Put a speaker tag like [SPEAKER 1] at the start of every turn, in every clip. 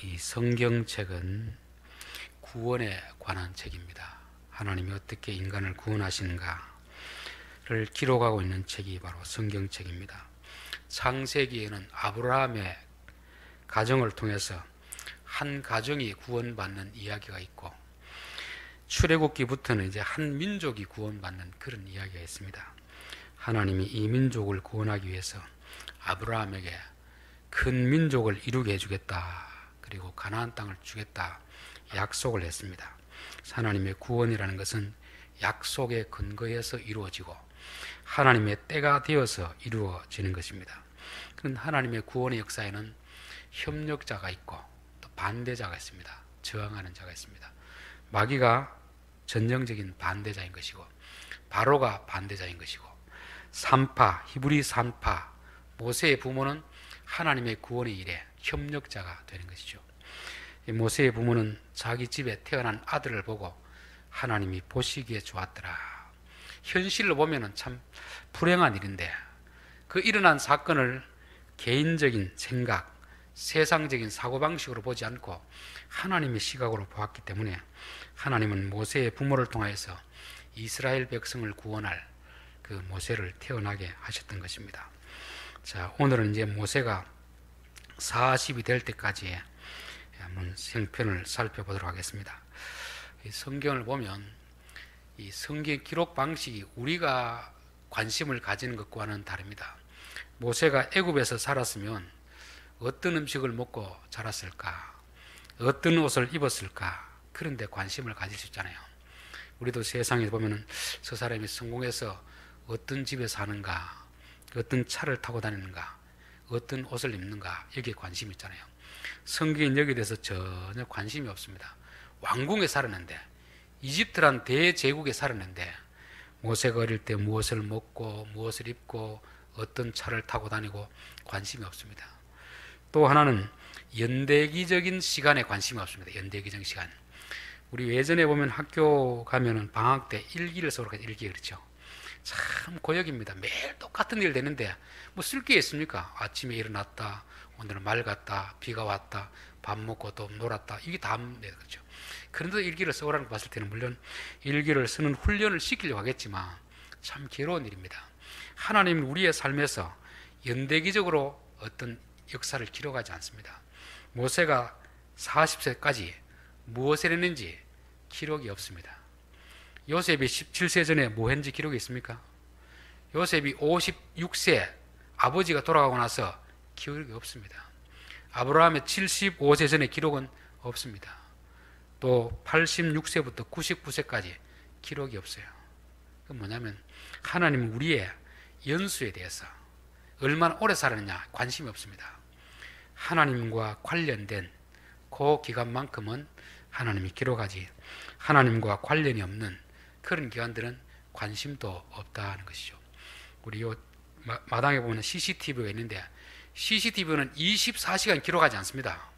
[SPEAKER 1] 이 성경책은 구원에 관한 책입니다. 하나님이 어떻게 인간을 구원하시는가를 기록하고 있는 책이 바로 성경책입니다. 창세기에는 아브라함의 가정을 통해서 한 가정이 구원받는 이야기가 있고, 출애굽기부터는 이제 한 민족이 구원받는 그런 이야기가 있습니다. 하나님이 이 민족을 구원하기 위해서 아브라함에게 큰 민족을 이루게 해주겠다, 그리고 가나안 땅을 주겠다 약속을 했습니다. 하나님의 구원이라는 것은 약속에 근거해서 이루어지고 하나님의 때가 되어서 이루어지는 것입니다. 그런 하나님의 구원의 역사에는 협력자가 있고 또 반대자가 있습니다. 저항하는 자가 있습니다. 마귀가 전형적인 반대자인 것이고, 바로가 반대자인 것이고, 산파, 히브리 산파, 모세의 부모는 하나님의 구원의 일에 협력자가 되는 것이죠. 모세의 부모는 자기 집에 태어난 아들을 보고 하나님이 보시기에 좋았더라. 현실로 보면 참 불행한 일인데, 그 일어난 사건을 개인적인 생각, 세상적인 사고방식으로 보지 않고 하나님의 시각으로 보았기 때문에 하나님은 모세의 부모를 통하여서 이스라엘 백성을 구원할 그 모세를 태어나게 하셨던 것입니다. 자, 오늘은 이제 모세가 40이 될 때까지의 한번 생편을 살펴보도록 하겠습니다. 이 성경을 보면 이 성경 기록 방식이 우리가 관심을 가지는 것과는 다릅니다. 모세가 애굽에서 살았으면 어떤 음식을 먹고 자랐을까, 어떤 옷을 입었을까, 그런 데 관심을 가질 수 있잖아요. 우리도 세상에 보면은 저 사람이 성공해서 어떤 집에 사는가, 어떤 차를 타고 다니는가, 어떤 옷을 입는가, 여기에 관심이 있잖아요. 성경은 여기에 대해서 전혀 관심이 없습니다. 왕궁에 살았는데, 이집트란 대제국에 살았는데, 모세가 어릴 때 무엇을 먹고 무엇을 입고 어떤 차를 타고 다니고 관심이 없습니다. 또 하나는 연대기적인 시간에 관심이 없습니다. 연대기적인 시간. 우리 예전에 보면 학교 가면은 방학 때 일기를 써서 일기, 그렇죠? 참 고역입니다. 매일 똑같은 일 되는데 뭐 쓸 게 있습니까? 아침에 일어났다, 오늘은 맑았다, 비가 왔다, 밥 먹고 또 놀았다, 이게 다인데, 그렇죠? 그런데 일기를 써오라는 거 봤을 때는 물론 일기를 쓰는 훈련을 시키려고 하겠지만 참 괴로운 일입니다. 하나님은 우리의 삶에서 연대기적으로 어떤 역사를 기록하지 않습니다. 모세가 40세까지 무엇을 했는지 기록이 없습니다. 요셉이 17세 전에 뭐 했는지 기록이 있습니까? 요셉이 56세 아버지가 돌아가고 나서 기록이 없습니다. 아브라함의 75세 전에 기록은 없습니다. 또 86세부터 99세까지 기록이 없어요. 그건 뭐냐면 하나님은 우리의 연수에 대해서 얼마나 오래 살았느냐 관심이 없습니다. 하나님과 관련된 그 기간만큼은 하나님이 기록하지, 하나님과 관련이 없는 그런 기간들은 관심도 없다는 것이죠. 우리 요 마당에 보면 CCTV가 있는데, CCTV는 24시간 기록하지 않습니다.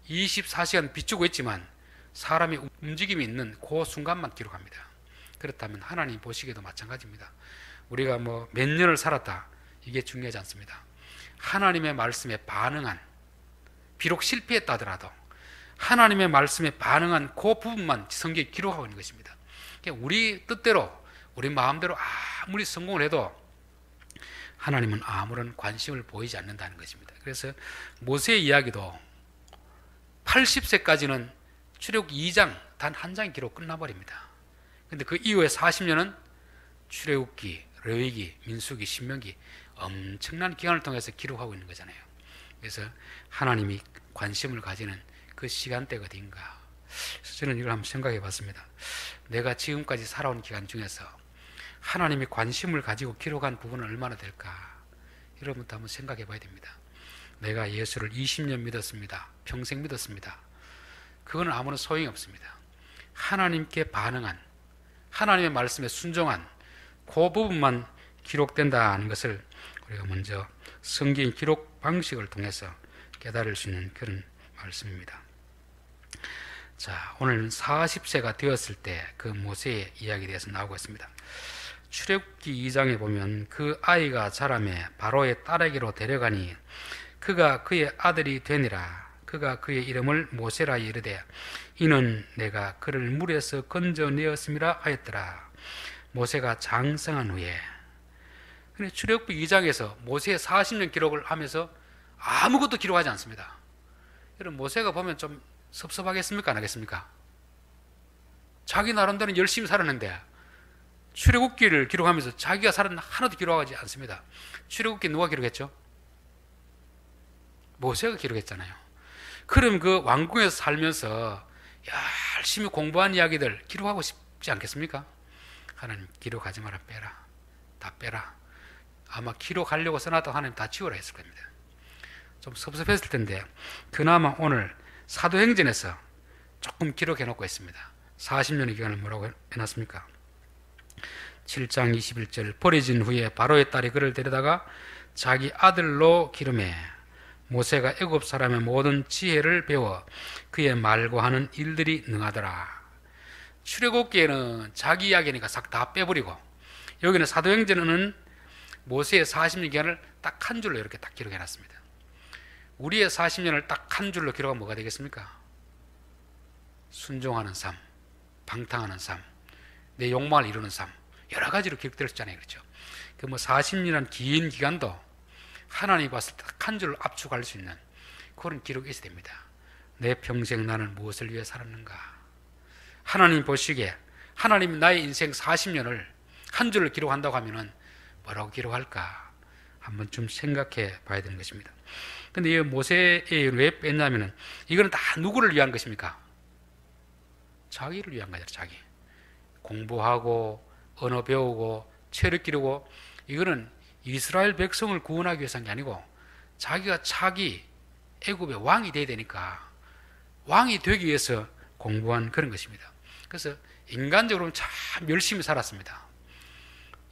[SPEAKER 1] 24시간 비추고 있지만 사람의 움직임이 있는 그 순간만 기록합니다. 그렇다면 하나님 보시기에도 마찬가지입니다. 우리가 뭐 몇 년을 살았다, 이게 중요하지 않습니다. 하나님의 말씀에 반응한, 비록 실패했다 하더라도 하나님의 말씀에 반응한 그 부분만 성경에 기록하고 있는 것입니다. 우리 뜻대로, 우리 마음대로 아무리 성공을 해도 하나님은 아무런 관심을 보이지 않는다는 것입니다. 그래서 모세의 이야기도 80세까지는 출애굽기 2장 단 한 장의 기록 끝나버립니다. 근데 그 이후에 40년은 출애굽기, 레위기, 민수기, 신명기 엄청난 기간을 통해서 기록하고 있는 거잖아요. 그래서 하나님이 관심을 가지는 그 시간대가 어딘가. 저는 이걸 한번 생각해 봤습니다. 내가 지금까지 살아온 기간 중에서 하나님이 관심을 가지고 기록한 부분은 얼마나 될까? 여러분도 한번 생각해 봐야 됩니다. 내가 예수를 20년 믿었습니다. 평생 믿었습니다. 그거는 아무런 소용이 없습니다. 하나님께 반응한, 하나님의 말씀에 순종한 그 부분만 기록된다는 것을 우리가 먼저 성경 기록 방식을 통해서 깨달을 수 있는 그런 말씀입니다. 자, 오늘 40세가 되었을 때 그 모세의 이야기에 대해서 나오고 있습니다. 출애굽기 2장에 보면 그 아이가 자라매 바로의 딸에게로 데려가니 그가 그의 아들이 되니라. 그가 그의 이름을 모세라 이르되 이는 내가 그를 물에서 건져내었음이라 하였더라. 모세가 장성한 후에. 출애굽기 2장에서 모세의 40년 기록을 하면서 아무것도 기록하지 않습니다. 여러분, 모세가 보면 좀 섭섭하겠습니까? 안 하겠습니까? 자기 나름대로 열심히 살았는데 출애굽기를 기록하면서 자기가 살은 하나도 기록하지 않습니다. 출애굽기 누가 기록했죠? 모세가 기록했잖아요. 그럼 그 왕궁에서 살면서 열심히 공부한 이야기들 기록하고 싶지 않겠습니까? 하나님, 기록하지 마라, 빼라. 다 빼라. 아마 기록하려고 써놨다고 하나님 다 지우라 했을 겁니다. 좀 섭섭했을 텐데 그나마 오늘 사도행전에서 조금 기록해 놓고 있습니다. 40년의 기간을 뭐라고 해놨습니까? 7장 21절 버려진 후에 바로의 딸이 그를 데려다가 자기 아들로 기름해 모세가 애굽 사람의 모든 지혜를 배워 그의 말고 하는 일들이 능하더라. 출애굽기에는 자기 이야기니까 싹 다 빼버리고 여기는 사도행전에는 모세의 40년 기간을 딱 한 줄로 이렇게 딱 기록해 놨습니다. 우리의 40년을 딱 한 줄로 기록하면 뭐가 되겠습니까? 순종하는 삶, 방탕하는 삶, 내 욕망을 이루는 삶, 여러 가지로 기록되어 있잖아요. 그렇죠? 그 40년이라는 긴 기간도 하나님이 봤을 때 딱 한 줄로 압축할 수 있는 그런 기록이 있어야 됩니다. 내 평생 나는 무엇을 위해 살았는가? 하나님 보시기에 하나님이 나의 인생 40년을 한 줄로 기록한다고 하면은 뭐라고 기록할까? 한번 좀 생각해 봐야 되는 것입니다. 근데 이 모세에 왜 뺐냐면은 이거는 다 누구를 위한 것입니까? 자기를 위한 거죠. 자기. 공부하고 언어 배우고 체력 기르고 이거는 이스라엘 백성을 구원하기 위해서 한 게 아니고 자기가 차기 애굽의 왕이 돼야 되니까 왕이 되기 위해서 공부한 그런 것입니다. 그래서 인간적으로는 참 열심히 살았습니다.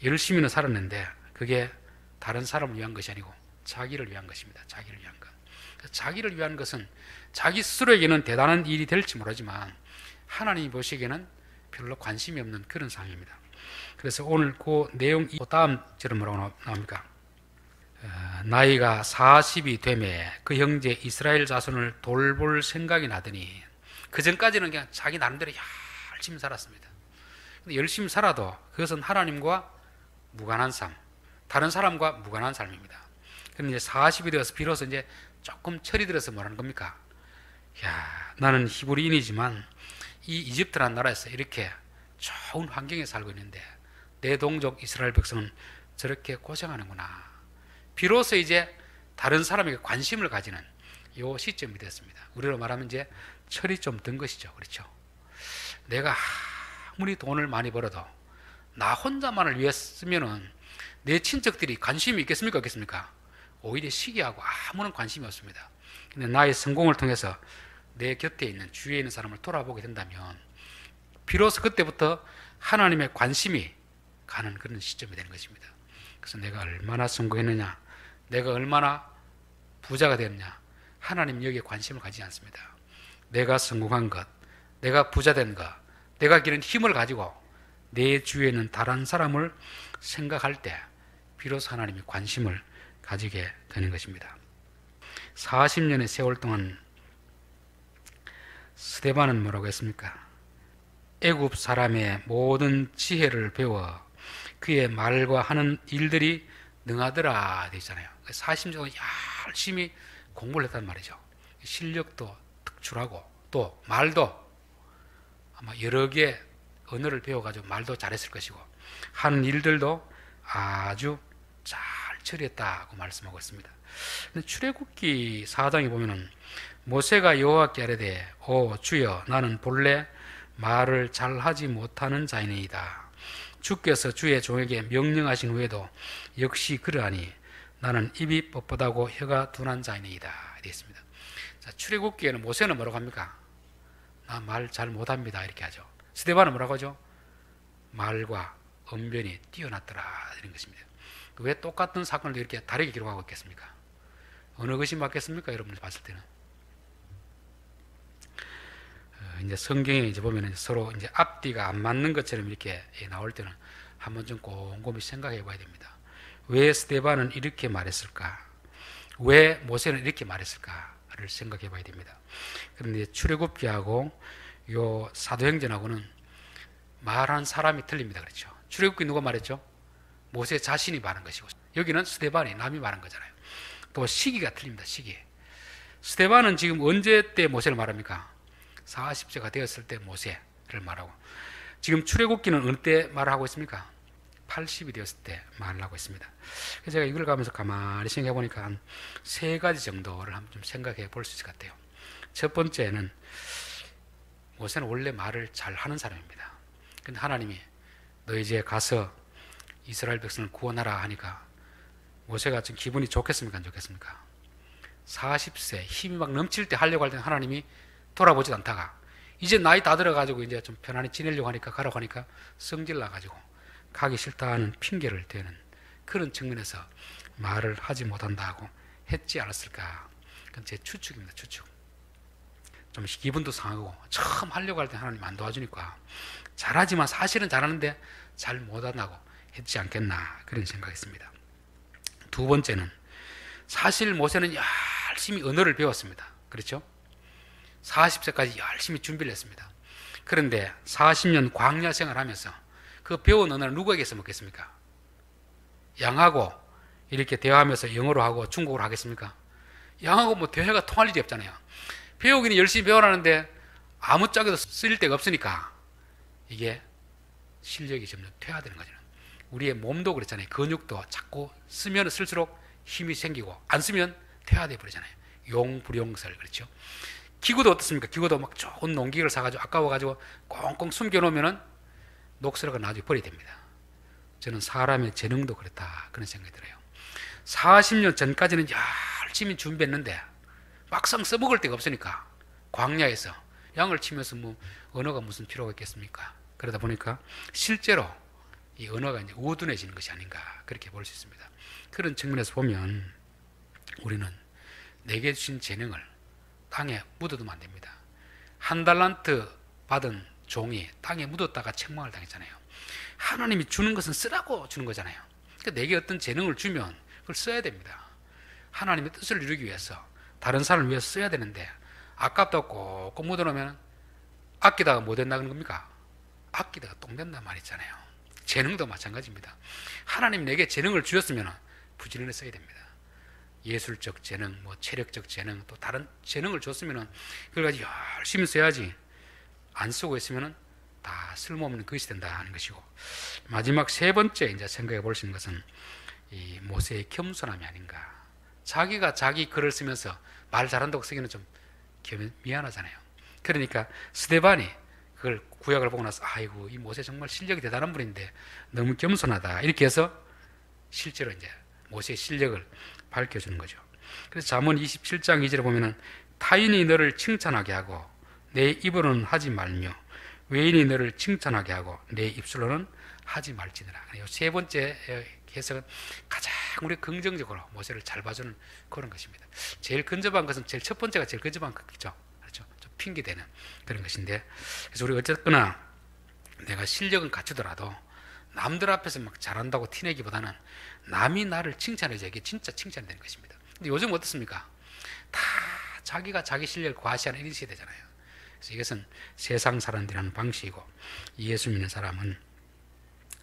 [SPEAKER 1] 열심히는 살았는데 그게 다른 사람을 위한 것이 아니고 자기를 위한 것입니다. 자기를 위한 것. 자기를 위한 것은 자기 스스로에게는 대단한 일이 될지 모르지만 하나님이 보시기에는 별로 관심이 없는 그런 상황입니다. 그래서 오늘 그 내용 다음 절은 뭐라고 나옵니까? 나이가 40이 되매 그 형제 이스라엘 자손을 돌볼 생각이 나더니 그 전까지는 그냥 자기 나름대로 열심히 살았습니다. 근데 열심히 살아도 그것은 하나님과 무관한 삶, 다른 사람과 무관한 삶입니다. 그런데 이제 40이 되어서 비로소 이제 조금 철이 들어서 뭐라는 겁니까? 나는 히브리인이지만 이 이집트라는 나라에서 이렇게 좋은 환경에 살고 있는데 내 동족 이스라엘 백성은 저렇게 고생하는구나. 비로소 이제 다른 사람에게 관심을 가지는 이 시점이 됐습니다. 우리로 말하면 이제 철이 좀 든 것이죠. 그렇죠? 내가 아무리 돈을 많이 벌어도 나 혼자만을 위해 쓰면은 내 친척들이 관심이 있겠습니까? 없겠습니까? 오히려 시기하고 아무런 관심이 없습니다. 근데 나의 성공을 통해서 내 곁에 있는 주위에 있는 사람을 돌아보게 된다면 비로소 그때부터 하나님의 관심이 가는 그런 시점이 되는 것입니다. 그래서 내가 얼마나 성공했느냐, 내가 얼마나 부자가 됐느냐, 하나님 여기에 관심을 가지지 않습니다. 내가 성공한 것, 내가 부자 된 것, 내가 기른 힘을 가지고 내 주위에 있는 다른 사람을 생각할 때 비로소 하나님이 관심을 가지게 되는 것입니다. 40년의 세월 동안 스데반은 뭐라고 했습니까? 애굽 사람의 모든 지혜를 배워 그의 말과 하는 일들이 능하더라 되어 있잖아요. 40년 동안 열심히 공부를 했단 말이죠. 실력도 특출하고 또 말도 아마 여러 개 언어를 배워가지고 말도 잘했을 것이고 하는 일들도 아주 잘 처리했다고 말씀하고 있습니다. 근데 출애굽기 4장에 보면은 모세가 여호와께 아뢰되 오 주여 나는 본래 말을 잘하지 못하는 자이니이다. 주께서 주의 종에게 명령하신 후에도 역시 그러하니 나는 입이 뻣뻣하고 혀가 둔한 자이니이다 되어 있습니다. 자, 출애굽기에는 모세는 뭐라고 합니까? 나 말 잘 못합니다 이렇게 하죠. 스데반은 뭐라고 하죠? 말과 언변이 뛰어났더라 이런 것입니다. 왜 똑같은 사건을 이렇게 다르게 기록하고 있겠습니까? 어느 것이 맞겠습니까? 여러분들 봤을 때는 이제 성경에 이제 보면 서로 이제 앞뒤가 안 맞는 것처럼 이렇게 나올 때는 한번 좀 곰곰이 생각해 봐야 됩니다. 왜 스데반은 이렇게 말했을까? 왜 모세는 이렇게 말했을까? 있는가를 생각해 봐야 됩니다. 그런데 출애굽기하고 요 사도행전하고는 말한 사람이 틀립니다. 그렇죠? 출애굽기 누가 말했죠? 모세 자신이 말한 것이고, 여기는 스데반이 남이 말한 거잖아요. 또 시기가 틀립니다. 시기. 스데반은 지금 언제 때 모세를 말합니까? 40세가 되었을 때 모세를 말하고, 지금 출애굽기는 어느 때 말하고 있습니까? 80이 되었을 때 말을 하고 있습니다. 그래서 제가 이걸 가면서 가만히 생각해 보니까 한 세 가지 정도를 한번 좀 생각해 볼 수 있을 것 같아요. 첫 번째는 모세는 원래 말을 잘 하는 사람입니다. 근데 하나님이 너 이제 가서 이스라엘 백성을 구원하라 하니까 모세가 좀 기분이 좋겠습니까? 안 좋겠습니까? 40세 힘이 막 넘칠 때 하려고 할 때 하나님이 돌아보지도 않다가 이제 나이 다 들어가지고 이제 좀 편안히 지내려고 하니까 가라고 하니까 성질 나가지고 가기 싫다는 핑계를 대는 그런 측면에서 말을 하지 못한다고 했지 않았을까. 그건 제 추측입니다. 추측. 좀 기분도 상하고 처음 하려고 할 때 하나님 안 도와주니까 잘하지만 사실은 잘하는데 잘 못한다고 했지 않겠나 그런 생각했습니다. 두 번째는 사실 모세는 열심히 언어를 배웠습니다. 그렇죠? 40세까지 열심히 준비를 했습니다. 그런데 40년 광야 생활하면서 그 배운 언어를 누구에게서 먹겠습니까? 양하고 이렇게 대화하면서 영어로 하고 중국어로 하겠습니까? 양하고 뭐 대화가 통할 일이 없잖아요. 배우기는 열심히 배워라는데 아무짝에도 쓸 데가 없으니까 이게 실력이 점점 퇴화되는 거죠. 우리의 몸도 그렇잖아요. 근육도 자꾸 쓰면 쓸수록 힘이 생기고 안 쓰면 퇴화돼 버리잖아요. 용불용설. 그렇죠? 기구도 어떻습니까? 기구도 막 좋은 농기계를 사가지고 아까워가지고 꽁꽁 숨겨놓으면은 녹슬어가 나중에 버려야 됩니다. 저는 사람의 재능도 그렇다 그런 생각이 들어요. 40년 전까지는 열심히 준비했는데 막상 써먹을 데가 없으니까 광야에서 양을 치면서 뭐 언어가 무슨 필요가 있겠습니까? 그러다 보니까 실제로 이 언어가 이제 우둔해지는 것이 아닌가 그렇게 볼 수 있습니다. 그런 측면에서 보면 우리는 내게 주신 재능을 땅에 묻어두면 안 됩니다. 한 달란트 받은 종이 땅에 묻었다가 책망을 당했잖아요. 하나님이 주는 것은 쓰라고 주는 거잖아요. 그러니까 내게 어떤 재능을 주면 그걸 써야 됩니다. 하나님의 뜻을 이루기 위해서 다른 사람을 위해서 써야 되는데 아깝다고 꼭꼭 묻어놓으면 아끼다가 뭐 된다는 겁니까? 아끼다가 똥 된단 말 있잖아요. 재능도 마찬가지입니다. 하나님 내게 재능을 주셨으면 부지런히 써야 됩니다. 예술적 재능, 뭐 체력적 재능, 또 다른 재능을 줬으면 그걸 가지고 열심히 써야지. 안 쓰고 있으면 다 쓸모없는 것이 된다는 것이고, 마지막 세 번째 이제 생각해 볼 수 있는 것은 이 모세의 겸손함이 아닌가. 자기가 자기 글을 쓰면서 말 잘한다고 쓰기는 좀 미안하잖아요. 그러니까 스데반이 그걸 구약을 보고 나서 아이고 이 모세 정말 실력이 대단한 분인데 너무 겸손하다 이렇게 해서 실제로 이제 모세의 실력을 밝혀주는 거죠. 그래서 잠언 27장 2절에 보면은 타인이 너를 칭찬하게 하고 내 입으로는 하지 말며 외인이 너를 칭찬하게 하고 내 입술로는 하지 말지니라. 이 세 번째 해석은 가장 우리 긍정적으로 모세를 잘 봐주는 그런 것입니다. 제일 근접한 것은 제일 첫 번째가 제일 근접한 것이죠. 그렇죠? 좀 핑계대는 그런 것인데, 그래서 우리 어쨌거나 내가 실력은 갖추더라도 남들 앞에서 막 잘한다고 티내기보다는 남이 나를 칭찬해줘야 이게 진짜 칭찬이 되는 것입니다. 근데 요즘 어떻습니까? 다 자기가 자기 실력을 과시하는 이런 시대잖아요. 그래서 이것은 세상 사람들이 하는 방식이고, 예수 믿는 사람은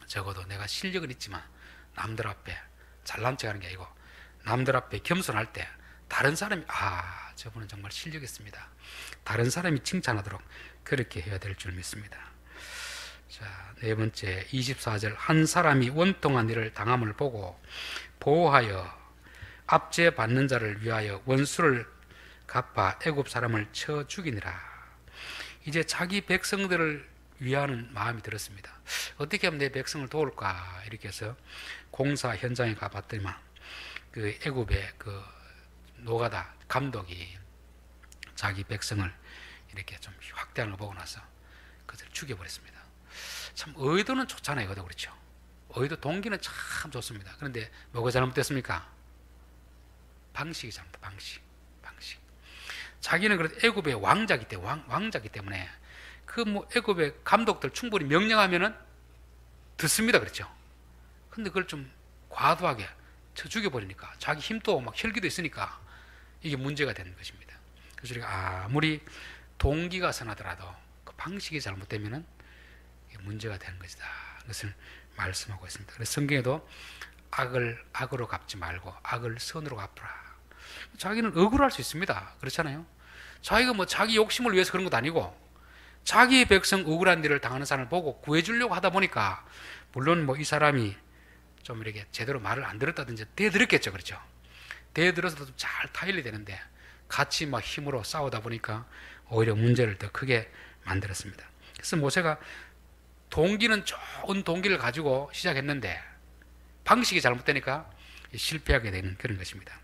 [SPEAKER 1] 적어도 내가 실력은 있지만 남들 앞에 잘난 척하는 게 아니고 남들 앞에 겸손할 때 다른 사람이 저분은 정말 실력 있습니다, 다른 사람이 칭찬하도록 그렇게 해야 될 줄 믿습니다. 자, 네 번째 24절, 한 사람이 원통한 일을 당함을 보고 보호하여 압제 받는 자를 위하여 원수를 갚아 애굽 사람을 쳐 죽이니라. 이제 자기 백성들을 위하는 마음이 들었습니다. 어떻게 하면 내 백성을 도울까 이렇게 해서 공사 현장에 가봤더니만 그 애굽의 그 노가다 감독이 자기 백성을 이렇게 좀 확대하는 걸 보고 나서 그들을 죽여버렸습니다. 참 의도는 좋잖아요. 그렇죠? 의도 동기는 참 좋습니다. 그런데 뭐가 잘못됐습니까? 방식이 잘못됐다. 방식. 자기는 그래도 애굽의 왕자기 때문에 그 뭐 애굽의 감독들 충분히 명령하면은 듣습니다. 그렇죠? 근데 그걸 좀 과도하게 쳐 죽여버리니까 자기 힘도 막 혈기도 있으니까 이게 문제가 되는 것입니다. 그래서 우리가 아무리 동기가 선하더라도 그 방식이 잘못되면은 문제가 되는 것이다. 그것을 말씀하고 있습니다. 그래서 성경에도 악을 악으로 갚지 말고 악을 선으로 갚으라. 자기는 억울할 수 있습니다. 그렇잖아요. 자기가 뭐 자기 욕심을 위해서 그런 것도 아니고 자기의 백성 억울한 일을 당하는 사람을 보고 구해주려고 하다 보니까 물론 뭐 이 사람이 좀 이렇게 제대로 말을 안 들었다든지 대들었겠죠. 그렇죠. 대들어서도 좀 잘 타일이 되는데 같이 막 힘으로 싸우다 보니까 오히려 문제를 더 크게 만들었습니다. 그래서 모세가 동기는 좋은 동기를 가지고 시작했는데 방식이 잘못되니까 실패하게 되는 그런 것입니다.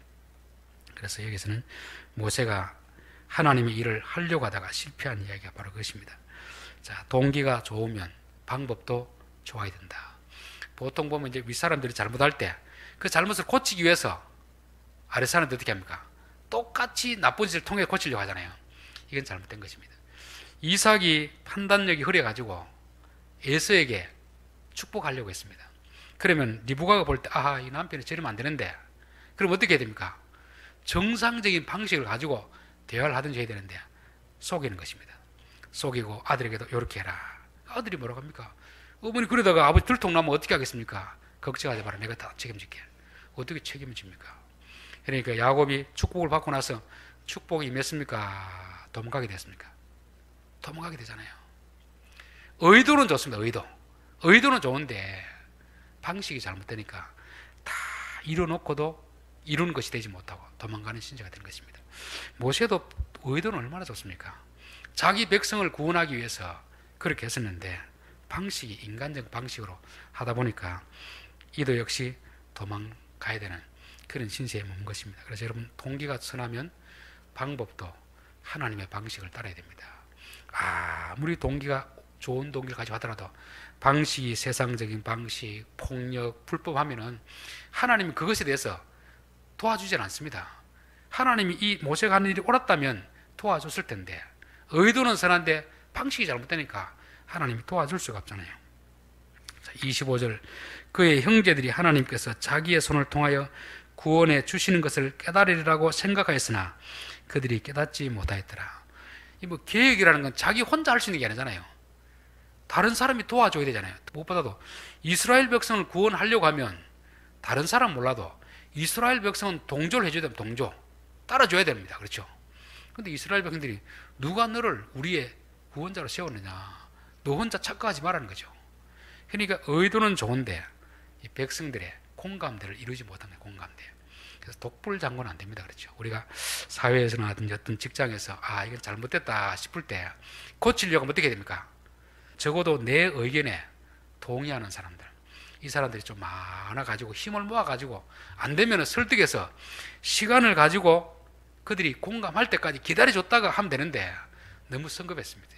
[SPEAKER 1] 그래서 여기서는 모세가 하나님의 일을 하려고 하다가 실패한 이야기가 바로 그것입니다. 자, 동기가 좋으면 방법도 좋아야 된다. 보통 보면 이제 윗사람들이 잘못할 때 그 잘못을 고치기 위해서 아랫사람들 어떻게 합니까? 똑같이 나쁜 짓을 통해 고치려고 하잖아요. 이건 잘못된 것입니다. 이삭이 판단력이 흐려가지고 에서에게 축복하려고 했습니다. 그러면 리브가가 볼 때 아하, 이 남편이 저러면 안 되는데, 그럼 어떻게 해야 됩니까? 정상적인 방식을 가지고 대화를 하든지 해야 되는데 속이는 것입니다. 속이고 아들에게도 이렇게 해라. 아들이 뭐라고 합니까? 어머니 그러다가 아버지 들통나면 어떻게 하겠습니까? 걱정하지 마라. 내가 다 책임질게. 어떻게 책임을 집니까? 그러니까 야곱이 축복을 받고 나서 축복이 임했습니까? 도망가게 됐습니까? 도망가게 되잖아요. 의도는 좋습니다. 의도는 좋은데 방식이 잘못되니까 다 이뤄놓고도 이루는 것이 되지 못하고 도망가는 신세가 된 것입니다. 모세도 의도는 얼마나 좋습니까? 자기 백성을 구원하기 위해서 그렇게 했었는데 방식이 인간적 방식으로 하다 보니까 이도 역시 도망가야 되는 그런 신세에 머문 것입니다. 그래서 여러분 동기가 선하면 방법도 하나님의 방식을 따라야 됩니다. 아무리 동기가 좋은 동기를 가지고 하더라도 방식이 세상적인 방식, 폭력, 불법하면은 하나님이 그것에 대해서 도와주질 않습니다. 하나님이 이 모세가 하는 일이 옳았다면 도와줬을 텐데 의도는 선한데 방식이 잘못되니까 하나님이 도와줄 수가 없잖아요. 25절 그의 형제들이 하나님께서 자기의 손을 통하여 구원해 주시는 것을 깨달으리라고 생각하였으나 그들이 깨닫지 못하였더라. 이 뭐 계획이라는 건 자기 혼자 할 수 있는 게 아니잖아요. 다른 사람이 도와줘야 되잖아요. 무엇보다도 이스라엘 백성을 구원하려고 하면 다른 사람 몰라도 이스라엘 백성은 동조를 해줘야 됩니다. 동조. 따라줘야 됩니다. 그렇죠? 근데 이스라엘 백성들이 누가 너를 우리의 구원자로 세웠느냐. 너 혼자 착각하지 말라는 거죠. 그러니까 의도는 좋은데 이 백성들의 공감대를 이루지 못한 거예요. 공감대. 그래서 독불장구는 안 됩니다. 그렇죠? 우리가 사회에서나 어떤 직장에서 이건 잘못됐다 싶을 때 고치려고 하면 어떻게 됩니까? 적어도 내 의견에 동의하는 사람들, 이 사람들이 좀 많아가지고 힘을 모아가지고 안 되면 설득해서 시간을 가지고 그들이 공감할 때까지 기다려줬다가 하면 되는데 너무 성급했습니다.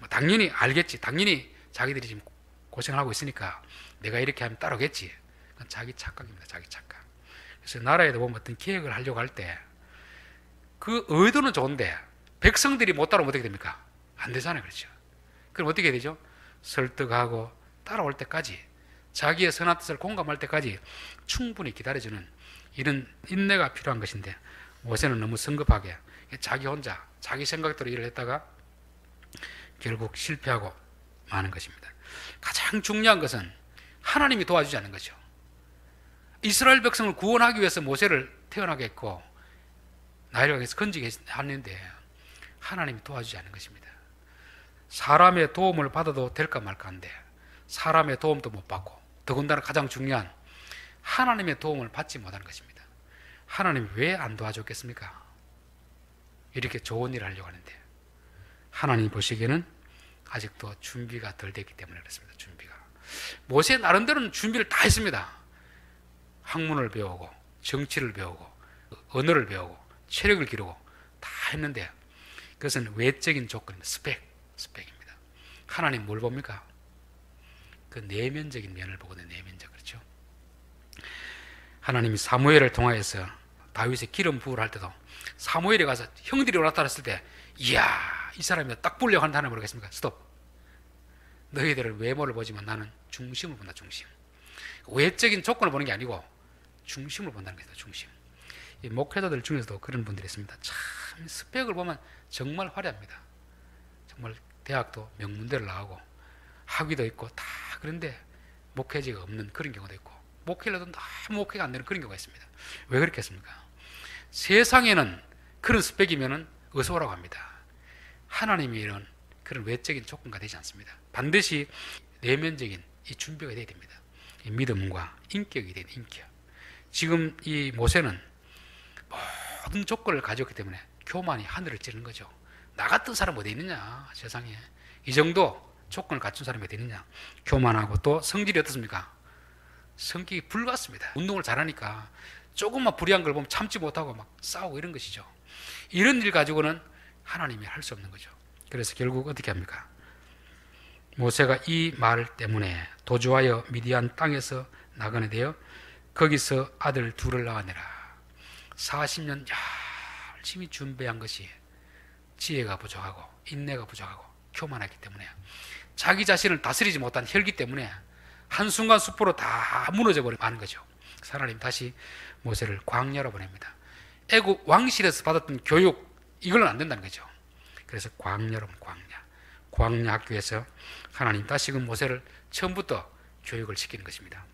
[SPEAKER 1] 당연히 알겠지. 당연히 자기들이 지금 고생을 하고 있으니까 내가 이렇게 하면 따르겠지. 그건 자기 착각입니다. 자기 착각. 그래서 나라에도 보면 어떤 계획을 하려고 할 때 그 의도는 좋은데 백성들이 못 따라오면 어떻게 됩니까? 안 되잖아요. 그렇죠? 그럼 어떻게 해야 되죠? 설득하고 따라올 때까지 자기의 선한 뜻을 공감할 때까지 충분히 기다려주는 이런 인내가 필요한 것인데 모세는 너무 성급하게 자기 혼자 자기 생각대로 일을 했다가 결국 실패하고 마는 것입니다. 가장 중요한 것은 하나님이 도와주지 않는 거죠. 이스라엘 백성을 구원하기 위해서 모세를 태어나게 했고 나일강에서 건지게 하는데 하나님이 도와주지 않는 것입니다. 사람의 도움을 받아도 될까 말까 한데 사람의 도움도 못 받고 더군다나 가장 중요한 하나님의 도움을 받지 못하는 것입니다. 하나님이 왜 안 도와줬겠습니까? 이렇게 좋은 일을 하려고 하는데 하나님이 보시기에는 아직도 준비가 덜 됐기 때문에 그렇습니다. 준비가. 모세 나름대로는 준비를 다 했습니다. 학문을 배우고 정치를 배우고 언어를 배우고 체력을 기르고 다 했는데 그것은 외적인 조건입니다. 스펙입니다. 하나님 뭘 봅니까? 그 내면적인 면을 보거든요. 내면적. 그렇죠? 하나님이 사무엘을 통하여서 다윗의 기름 부으를 할 때도 사무엘이 가서 형들이 나타났을 때 이야 이 사람이 딱 보려고 한다는 걸 모르겠습니까? 스톱. 너희들은 외모를 보지만 나는 중심을 본다. 중심. 외적인 조건을 보는 게 아니고 중심을 본다는 것이다. 중심. 이 목회자들 중에서도 그런 분들이 있습니다. 참 스펙을 보면 정말 화려합니다. 정말 대학도 명문대를 나오고 학위도 있고 다 그런데 목회지가 없는 그런 경우도 있고 목회를 해도 너무 목회가 안 되는 그런 경우가 있습니다. 왜 그렇겠습니까? 세상에는 그런 스펙이면은 어서 오라고 합니다. 하나님이 이런 그런 외적인 조건가 되지 않습니다. 반드시 내면적인 이 준비가 되어야 됩니다. 이 믿음과 인격이 되는 인격. 지금 이 모세는 모든 조건을 가졌기 때문에 교만이 하늘을 찌르는 거죠. 나 같은 사람 어디 있느냐 세상에. 이 정도 조건을 갖춘 사람이 어디 있느냐. 교만하고 또 성질이 어떻습니까? 성격이 불같습니다. 운동을 잘하니까 조금만 불의한 걸 보면 참지 못하고 막 싸우고 이런 것이죠. 이런 일 가지고는 하나님이 할 수 없는 거죠. 그래서 결국 어떻게 합니까? 모세가 이 말 때문에 도주하여 미디안 땅에서 나그네 되어 거기서 아들 둘을 낳아내라. 40년 열심히 준비한 것이 지혜가 부족하고 인내가 부족하고 교만했기 때문에 자기 자신을 다스리지 못한 혈기 때문에 한순간 숲으로 다 무너져 버리는 거죠. 하나님 다시 모세를 광야로 보냅니다. 애국 왕실에서 받았던 교육 이걸로는 안 된다는 거죠. 그래서 광야로 광야 학교에서 하나님 다시금 모세를 처음부터 교육을 시키는 것입니다.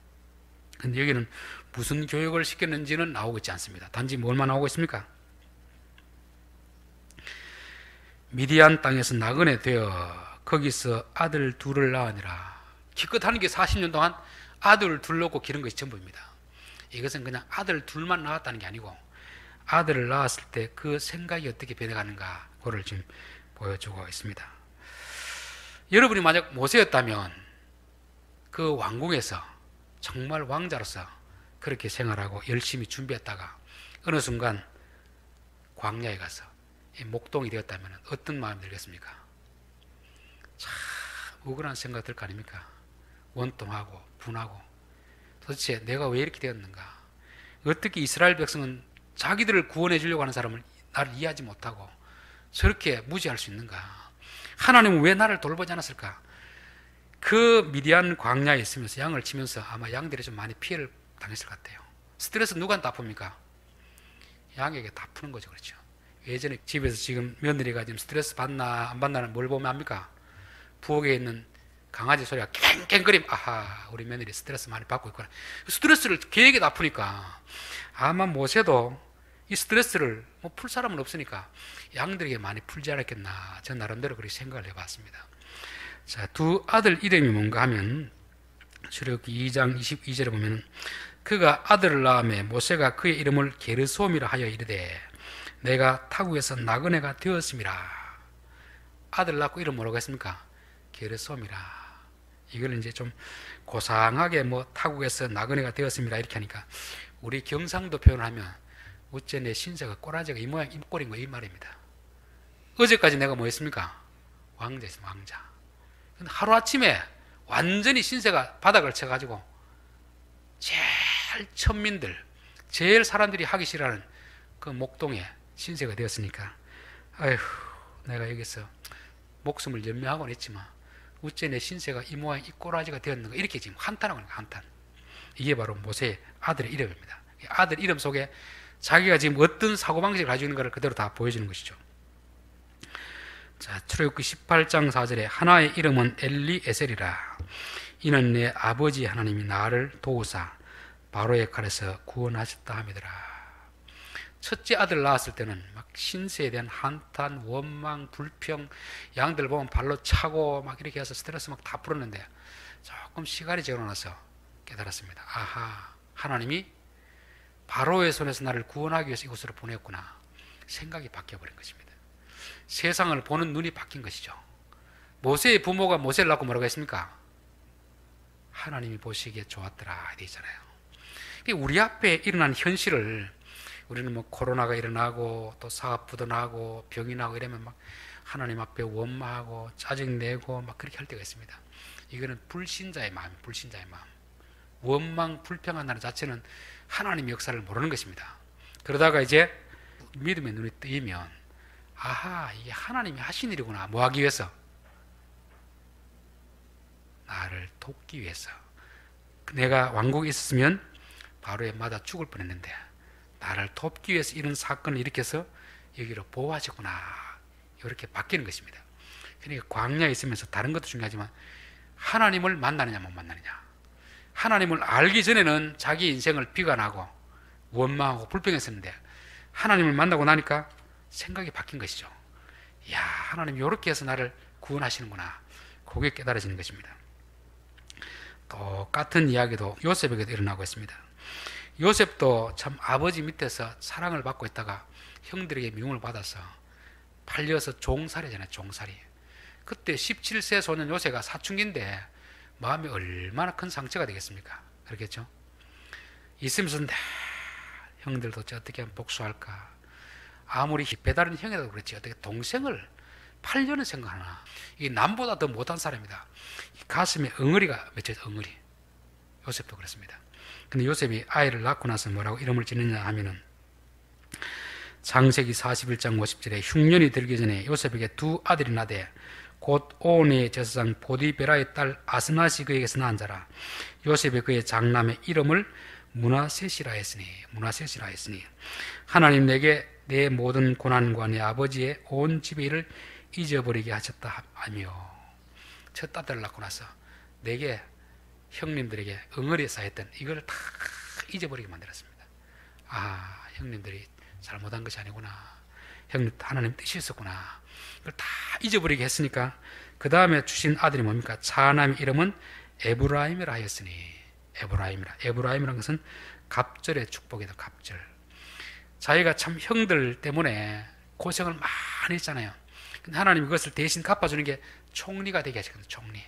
[SPEAKER 1] 근데 여기는 무슨 교육을 시켰는지는 나오고 있지 않습니다. 단지 뭘만 나오고 있습니까? 미디안 땅에서 나그네 되어 거기서 아들 둘을 낳으니라. 기껏 하는 게 40년 동안 아들 둘 놓고 기른 것이 전부입니다. 이것은 그냥 아들 둘만 낳았다는 게 아니고 아들을 낳았을 때 그 생각이 어떻게 변해가는가 그걸 지금 보여주고 있습니다. 여러분이 만약 모세였다면 그 왕궁에서 정말 왕자로서 그렇게 생활하고 열심히 준비했다가 어느 순간 광야에 가서 목동이 되었다면 어떤 마음이 들겠습니까? 참 억울한 생각 들 거 아닙니까? 원통하고 분하고 도대체 내가 왜 이렇게 되었는가? 어떻게 이스라엘 백성은 자기들을 구원해 주려고 하는 사람을 나를 이해하지 못하고 저렇게 무지할 수 있는가? 하나님은 왜 나를 돌보지 않았을까? 그 미디안 광야에 있으면서 양을 치면서 아마 양들이 좀 많이 피해를 당했을 것 같아요. 스트레스 누구한테 다 풉니까? 양에게 다 푸는 거죠. 그렇죠? 예전에 집에서 지금 며느리가 지금 스트레스 받나 안 받나는 뭘 보면 압니까? 부엌에 있는 강아지 소리가 깽깽거림. 아하, 우리 며느리 스트레스 많이 받고 있구나. 스트레스를 걔에게 다 푸니까 아마 모세도 이 스트레스를 풀 사람은 없으니까 양들에게 많이 풀지 않았겠나. 저 나름대로 그렇게 생각을 해봤습니다. 자, 두 아들 이름이 뭔가 하면 출애굽기 2장 22절에 보면 그가 아들을 낳음에 모세가 그의 이름을 게르솜이라 하여 이르되 내가 타국에서 나그네가 되었음이라. 아들 낳고 이름 뭐라고 했습니까? 게르솜이라. 이걸 이제 좀 고상하게 타국에서 나그네가 되었음이라 이렇게 하니까 우리 경상도 표현하면 어째 내 신세가 꼬라지가 이 모양 입꼬리인 거 이 말입니다. 어제까지 내가 뭐 했습니까? 왕자였습니다. 왕자. 근데 하루아침에 완전히 신세가 바닥을 쳐가지고 제일 천민들 제일 사람들이 하기 싫어하는 그 목동에 신세가 되었으니까 아휴 내가 여기서 목숨을 연명하고는 했지만 어째 내 신세가 이 모양 이 꼬라지가 되었는가 이렇게 지금 한탄하고 있는 거예요. 한탄. 이게 바로 모세의 아들의 이름입니다. 아들 이름 속에 자기가 지금 어떤 사고방식을 가지고 있는 것을 그대로 다 보여주는 것이죠. 자, 출애굽기 18장 4절에 하나의 이름은 엘리에셀이라. 이는 내 아버지 하나님이 나를 도우사 바로의 칼에서 구원하셨다 함이더라. 첫째 아들 낳았을 때는 막 신세에 대한 한탄, 원망, 불평, 양들 보면 발로 차고 막 이렇게 해서 스트레스 막 다 풀었는데 조금 시간이 지나고 나서 깨달았습니다. 아하, 하나님이 바로의 손에서 나를 구원하기 위해서 이곳으로 보냈구나. 생각이 바뀌어버린 것입니다. 세상을 보는 눈이 바뀐 것이죠. 모세의 부모가 모세를 낳고 뭐라고 했습니까? 하나님이 보시기에 좋았더라 되잖아요. 우리 앞에 일어난 현실을 우리는 코로나가 일어나고 또 사업부도 나고 병이 나고 이러면 막 하나님 앞에 원망하고 짜증내고 막 그렇게 할 때가 있습니다. 이거는 불신자의 마음, 불신자의 마음. 원망, 불평한다는 자체는 하나님의 역사를 모르는 것입니다. 그러다가 이제 믿음의 눈이 뜨이면 아하, 이게 하나님이 하신 일이구나. 뭐 하기 위해서? 나를 돕기 위해서. 내가 왕국에 있었으면 바로에 맞아 죽을 뻔했는데 나를 돕기 위해서 이런 사건을 일으켜서 여기로 보호하셨구나, 이렇게 바뀌는 것입니다. 그러니까 광야에 있으면서 다른 것도 중요하지만 하나님을 만나느냐 못 만나느냐, 하나님을 알기 전에는 자기 인생을 비관하고 원망하고 불평했었는데 하나님을 만나고 나니까 생각이 바뀐 것이죠. 야, 하나님 이렇게 해서 나를 구원하시는구나, 그게 깨달아지는 것입니다. 똑같은 이야기도 요셉에게도 일어나고 있습니다. 요셉도 참 아버지 밑에서 사랑을 받고 있다가 형들에게 미움을 받아서 팔려서 종살이잖아요. 종살이. 그때 17세 소년 요셉가 사춘기인데 마음이 얼마나 큰 상처가 되겠습니까? 그렇겠죠? 있으면서 형들도 어떻게 하면 복수할까, 아무리 배다른 형이라도 그렇지 어떻게 동생을 팔려는 생각하나. 이게 남보다 더 못한 사람이다. 가슴에 엉어리가 맺혀서 엉어리. 요셉도 그렇습니다. 근데 요셉이 아이를 낳고 나서 뭐라고 이름을 짓느냐 하면은 창세기 41장 50절에 흉년이 들기 전에 요셉에게 두 아들이 나되 곧 온의 제사장 보디베라의 딸 아스낫이 그에게서 낳은 자라. 요셉이 그의 장남의 이름을 므낫셋이라 했으니 하나님 내게 내 모든 고난과 내 아버지의 온 집의 일을 잊어버리게 하셨다 하며, 첫 아들을 낳고 나서 내게 형님들에게 엉어리에 쌓였던 이걸 다 잊어버리게 만들었습니다. 아, 형님들이 잘못한 것이 아니구나, 형님 하나님 뜻이 있었구나, 이걸 다 잊어버리게 했으니까 그 다음에 주신 아들이 뭡니까? 차남의 이름은 에브라임이라 하였으니. 에브라임이라는 것은 갑절의 축복이다. 갑절. 자기가 참 형들 때문에 고생을 많이 했잖아요. 근데 하나님이 그것을 대신 갚아주는 게 총리가 되게 하셨거든요. 총리.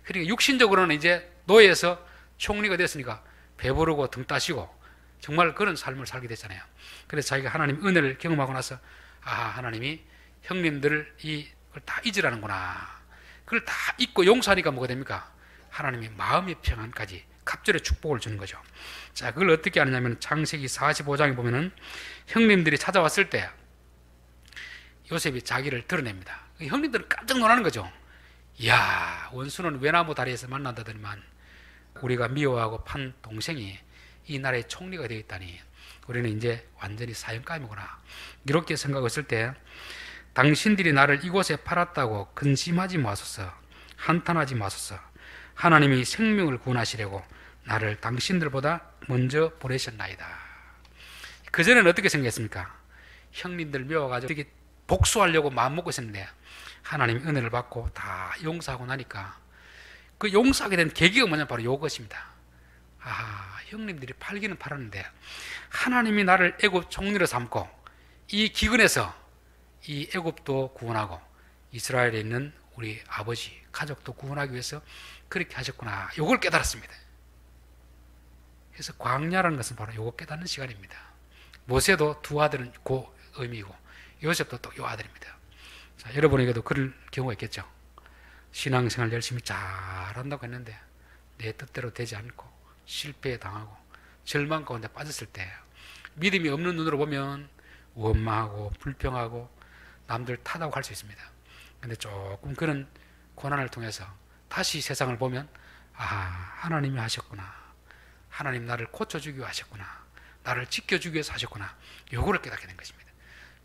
[SPEAKER 1] 그러니까 육신적으로는 이제 노예에서 총리가 됐으니까 배부르고 등 따시고 정말 그런 삶을 살게 됐잖아요. 그래서 자기가 하나님 은혜를 경험하고 나서 아, 하나님이 형님들을 이걸 다 잊으라는구나, 그걸 다 잊고 용서하니까 뭐가 됩니까? 하나님이 마음의 평안까지 갑절의 축복을 주는 거죠. 자, 그걸 어떻게 하느냐면 창세기 45장에 보면은 형님들이 찾아왔을 때 요셉이 자기를 드러냅니다. 형님들은 깜짝 놀라는 거죠. 이야, 원수는 외나무 다리에서 만난다더니만 우리가 미워하고 판 동생이 이 나라의 총리가 되어 있다니, 우리는 이제 완전히 사형감이구나, 이렇게 생각했을 때 당신들이 나를 이곳에 팔았다고 근심하지 마소서, 한탄하지 마소서. 하나님이 생명을 구원하시려고 나를 당신들보다 먼저 보내셨나이다. 그전에는 어떻게 생각했습니까? 형님들 미워가지고 어떻게 복수하려고 마음먹고 있었는데 하나님의 은혜를 받고 다 용서하고 나니까 그 용서하게 된 계기가 뭐냐, 바로 이것입니다. 아, 형님들이 팔기는 팔았는데 하나님이 나를 애굽 총리로 삼고 이 기근에서 이 애굽도 구원하고 이스라엘에 있는 우리 아버지 가족도 구원하기 위해서 그렇게 하셨구나, 요걸 깨달았습니다. 그래서 광야라는 것은 바로 요거 깨닫는 시간입니다. 모세도 두 아들은 그 의미이고 요셉도 또 요 아들입니다. 자, 여러분에게도 그럴 경우가 있겠죠. 신앙생활 열심히 잘한다고 했는데 내 뜻대로 되지 않고 실패에 당하고 절망 가운데 빠졌을 때 믿음이 없는 눈으로 보면 원망하고 불평하고 남들 탓하고 할 수 있습니다. 근데 조금 그런 고난을 통해서 다시 세상을 보면 아, 하나님이 하셨구나, 하나님 나를 고쳐주기 위해 하셨구나, 나를 지켜주기 위해서 하셨구나, 요거를 깨닫게 된 것입니다.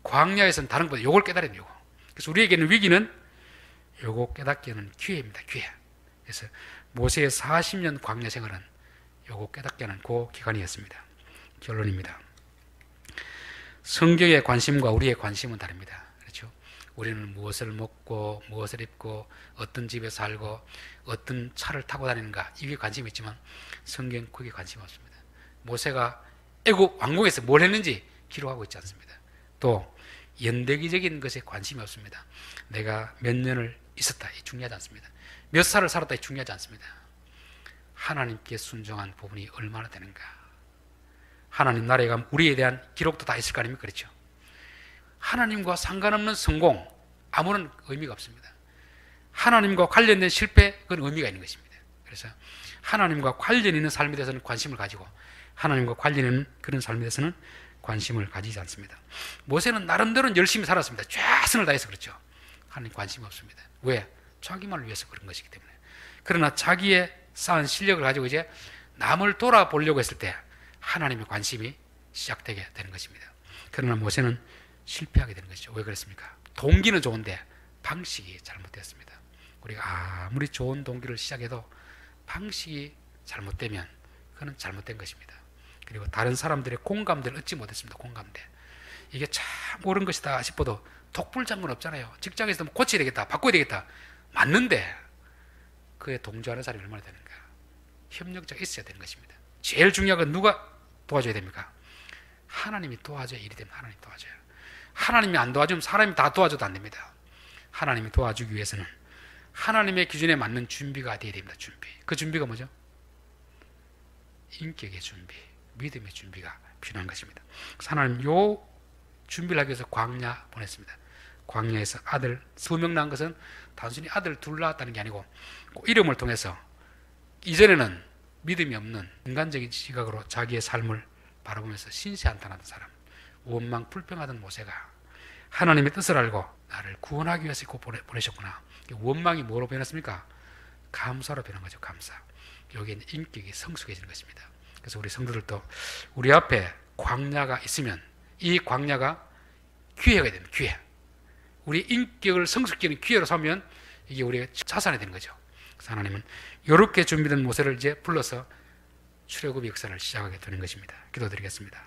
[SPEAKER 1] 광야에서는 다른 것보다 요걸 깨달아야 돼요. 그래서 우리에게는 위기는 요거 깨닫게 하는 기회입니다. 기회. 그래서 모세의 40년 광야 생활은 요거 깨닫게 하는 그 기간이었습니다. 결론입니다. 성경의 관심과 우리의 관심은 다릅니다. 그렇죠? 우리는 무엇을 먹고 무엇을 입고 어떤 집에 살고 어떤 차를 타고 다니는가, 이게 관심이 있지만 성경은 그게 관심이 없습니다. 모세가 애굽 왕궁에서 뭘 했는지 기록하고 있지 않습니다. 또 연대기적인 것에 관심이 없습니다. 내가 몇 년을 있었다, 이 중요하지 않습니다. 몇 살을 살았다, 이 중요하지 않습니다. 하나님께 순종한 부분이 얼마나 되는가. 하나님 나라에 가면 우리에 대한 기록도 다 있을 거 아닙니까? 그렇죠? 하나님과 상관없는 성공, 아무런 의미가 없습니다. 하나님과 관련된 실패, 그건 의미가 있는 것입니다. 그래서 하나님과 관련 있는 삶에 대해서는 관심을 가지고 하나님과 관련 있는 그런 삶에 대해서는 관심을 가지지 않습니다. 모세는 나름대로 열심히 살았습니다. 최선을 다해서. 그렇죠? 하나님 관심이 없습니다. 왜? 자기만을 위해서 그런 것이기 때문에. 그러나 자기의 쌓은 실력을 가지고 이제 남을 돌아보려고 했을 때 하나님의 관심이 시작되게 되는 것입니다. 그러나 모세는 실패하게 되는 것이죠. 왜 그랬습니까? 동기는 좋은데 방식이 잘못되었습니다. 우리가 아무리 좋은 동기를 시작해도 방식이 잘못되면 그건 잘못된 것입니다. 그리고 다른 사람들의 공감대를 얻지 못했습니다. 공감대. 이게 참 옳은 것이다 싶어도 독불장군 없잖아요. 직장에서 뭐 고쳐야 되겠다, 바꿔야 되겠다. 맞는데 그에 동조하는 사람이 얼마나 되는가. 협력자가 있어야 되는 것입니다. 제일 중요한 건 누가 도와줘야 됩니까? 하나님이 도와줘야 일이 됩니다. 하나님이 도와줘야. 하나님이 안 도와주면 사람이 다 도와줘도 안 됩니다. 하나님이 도와주기 위해서는 하나님의 기준에 맞는 준비가 되어야 됩니다. 준비. 그 준비가 뭐죠? 인격의 준비, 믿음의 준비가 필요한 것입니다. 하나님 요 준비를 하기 위해서 광야 보냈습니다. 광야에서 아들 2명 낳은 것은 단순히 아들 둘 낳았다는 게 아니고 그 이름을 통해서 이전에는 믿음이 없는 인간적인 시각으로 자기의 삶을 바라보면서 신세한탄하던 사람, 원망 불평하던 모세가 하나님의 뜻을 알고 나를 구원하기 위해서 보내셨구나. 원망이 뭐로 변했습니까? 감사로 변한 거죠. 감사. 여기에 인격이 성숙해지는 것입니다. 그래서 우리 성도들도 우리 앞에 광야가 있으면 이 광야가 기회가 됩니다. 기회. 우리 인격을 성숙시키는 기회로 삼으면 이게 우리의 자산이 되는 거죠. 그래서 하나님은 이렇게 준비된 모세를 이제 불러서 출애굽의 역사를 시작하게 되는 것입니다. 기도드리겠습니다.